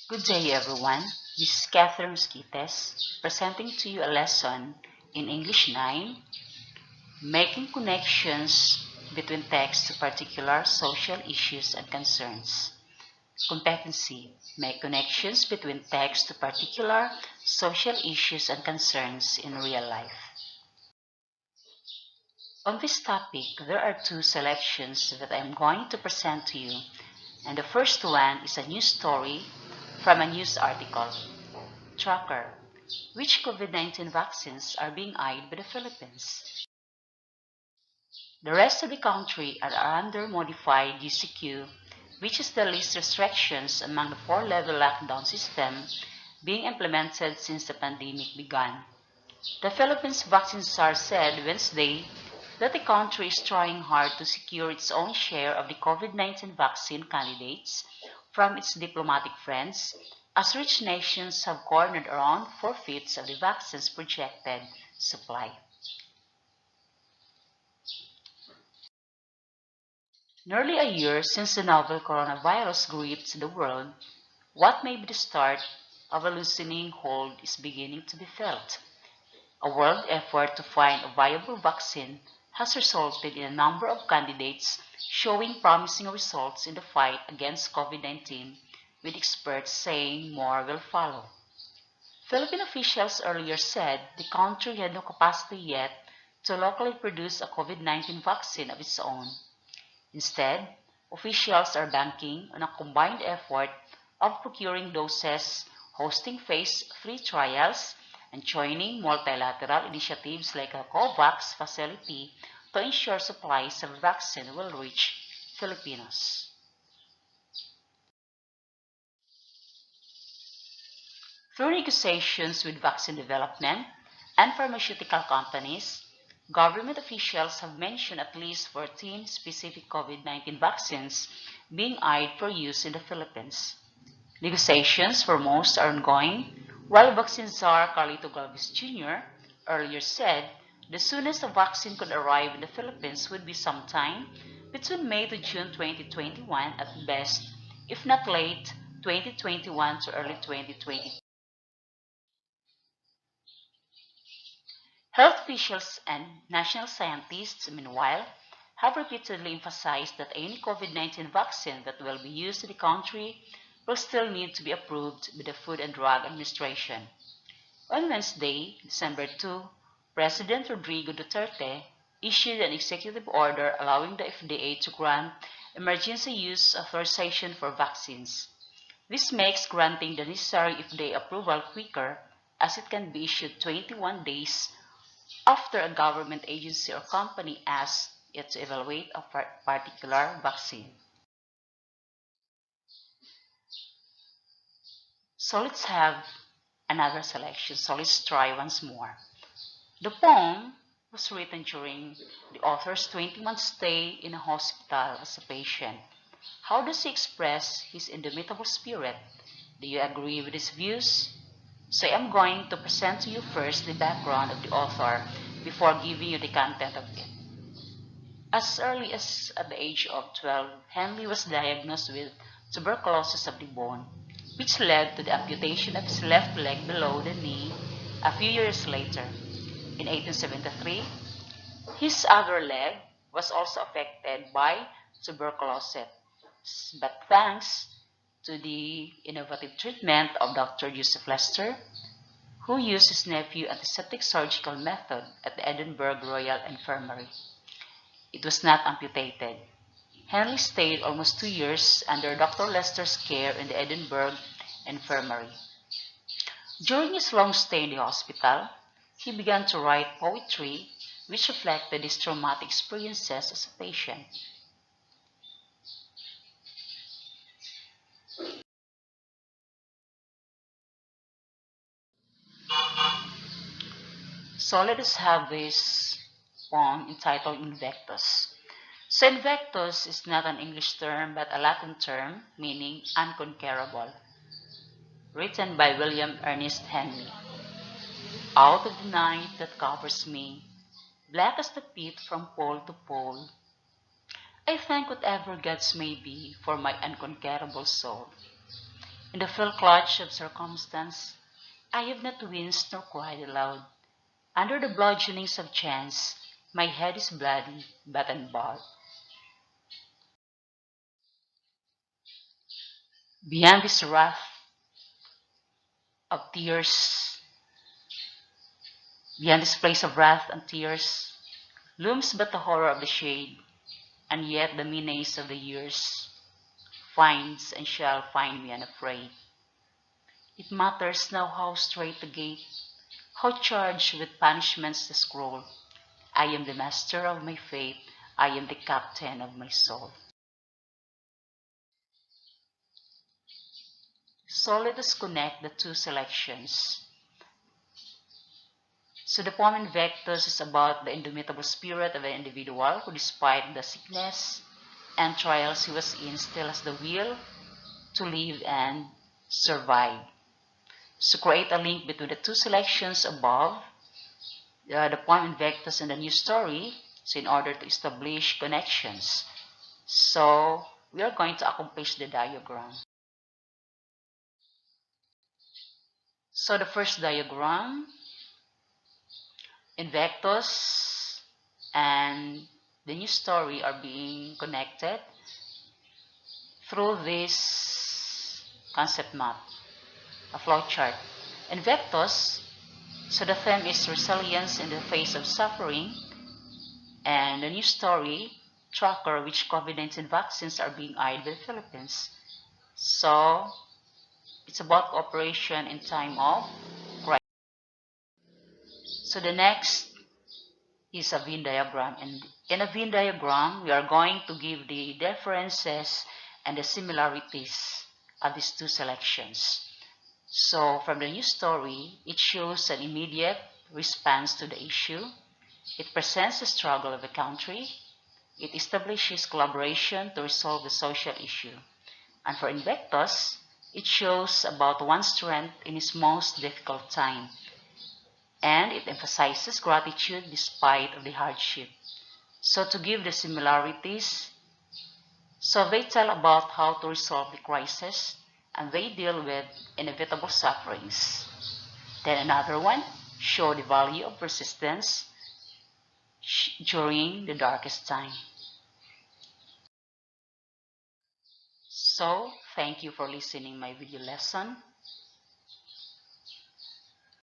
Good day, everyone. This is Catherine Mosquites presenting to you a lesson in English 9, making connections between text to particular social issues and concerns. Competency: make connections between text to particular social issues and concerns in real life. On this topic, there are two selections that I am going to present to you, and the first one is a news story from a news article. Tracker: which COVID-19 vaccines are being eyed by the Philippines? The rest of the country are under modified UCQ, which is the least restrictions among the four-level lockdown system being implemented since the pandemic began. The Philippines vaccine czar said Wednesday that the country is trying hard to secure its own share of the COVID-19 vaccine candidates from its diplomatic friends, as rich nations have cornered around four-fifths of the vaccine's projected supply. Nearly a year since the novel coronavirus gripped the world, what may be the start of a loosening hold is beginning to be felt. A world effort to find a viable vaccine has resulted in a number of candidates showing promising results in the fight against COVID-19, with experts saying more will follow. Philippine officials earlier said the country had no capacity yet to locally produce a COVID-19 vaccine of its own. Instead, officials are banking on a combined effort of procuring doses, hosting phase 3 trials, and joining multilateral initiatives like a COVAX facility to ensure supplies of vaccine will reach Filipinos. Through negotiations with vaccine development and pharmaceutical companies, government officials have mentioned at least 14 specific COVID-19 vaccines being eyed for use in the Philippines. Negotiations for most are ongoing, while vaccine czar Carlito Galvez Jr. earlier said the soonest a vaccine could arrive in the Philippines would be sometime between May to June 2021 at best, if not late 2021 to early 2022. Health officials and national scientists, meanwhile, have repeatedly emphasized that any COVID-19 vaccine that will be used in the country will still need to be approved by the Food and Drug Administration. On Wednesday, December 2, President Rodrigo Duterte issued an executive order allowing the FDA to grant emergency use authorization for vaccines. This makes granting the necessary FDA approval quicker, as it can be issued 21 days after a government agency or company asks it to evaluate a particular vaccine. So let's have another selection. So let's try once more. The poem was written during the author's 20-month stay in a hospital as a patient. How does he express his indomitable spirit? Do you agree with his views? So I'm going to present to you first the background of the author before giving you the content of it. As early as at the age of 12, Henley was diagnosed with tuberculosis of the bone, which led to the amputation of his left leg below the knee a few years later. In 1873, his other leg was also affected by tuberculosis, but thanks to the innovative treatment of Dr. Joseph Lester, who used his nephew antiseptic surgical method at the Edinburgh Royal Infirmary, it was not amputated. Henley stayed almost 2 years under Dr. Lester's care in the Edinburgh Infirmary. During his long stay in the hospital, he began to write poetry which reflected his traumatic experiences as a patient. So let us have this poem entitled Invectus. So Invectus is not an English term but a Latin term meaning unconquerable, written by William Ernest Henley. Out of the night that covers me, black as the pit from pole to pole, I thank whatever gods may be for my unconquerable soul. In the fell clutch of circumstance, I have not winced nor cried aloud. Under the bludgeonings of chance, my head is bloody but unbowed. Beyond this wrath of tears, beyond this place of wrath and tears, looms but the horror of the shade, and yet the menace of the years finds and shall find me unafraid. It matters now how straight the gate, how charged with punishments the scroll. I am the master of my fate, I am the captain of my soul. So let us connect the two selections. So the poem Invectus is about the indomitable spirit of an individual who, despite the sickness and trials he was in, still has the will to live and survive. So create a link between the two selections above, the poem Invectus and the new story, so in order to establish connections. So we are going to accomplish the diagram. So the first diagram, Invectus and the new story are being connected through this concept map, a flowchart. Invectus, so the theme is resilience in the face of suffering, and the new story, tracker, which COVID-19 vaccines are being eyed by the Philippines. So it's about cooperation in time of crisis. So the next is a Venn diagram. And in a Venn diagram, we are going to give the differences and the similarities of these two selections. So from the news story, it shows an immediate response to the issue. It presents the struggle of the country. It establishes collaboration to resolve the social issue. And for Invectus, it shows about one's strength in his most difficult time. And it emphasizes gratitude despite of the hardship. So to give the similarities, so they tell about how to resolve the crisis and they deal with inevitable sufferings. Then another one, show the value of persistence during the darkest time. So thank you for listening my video lesson.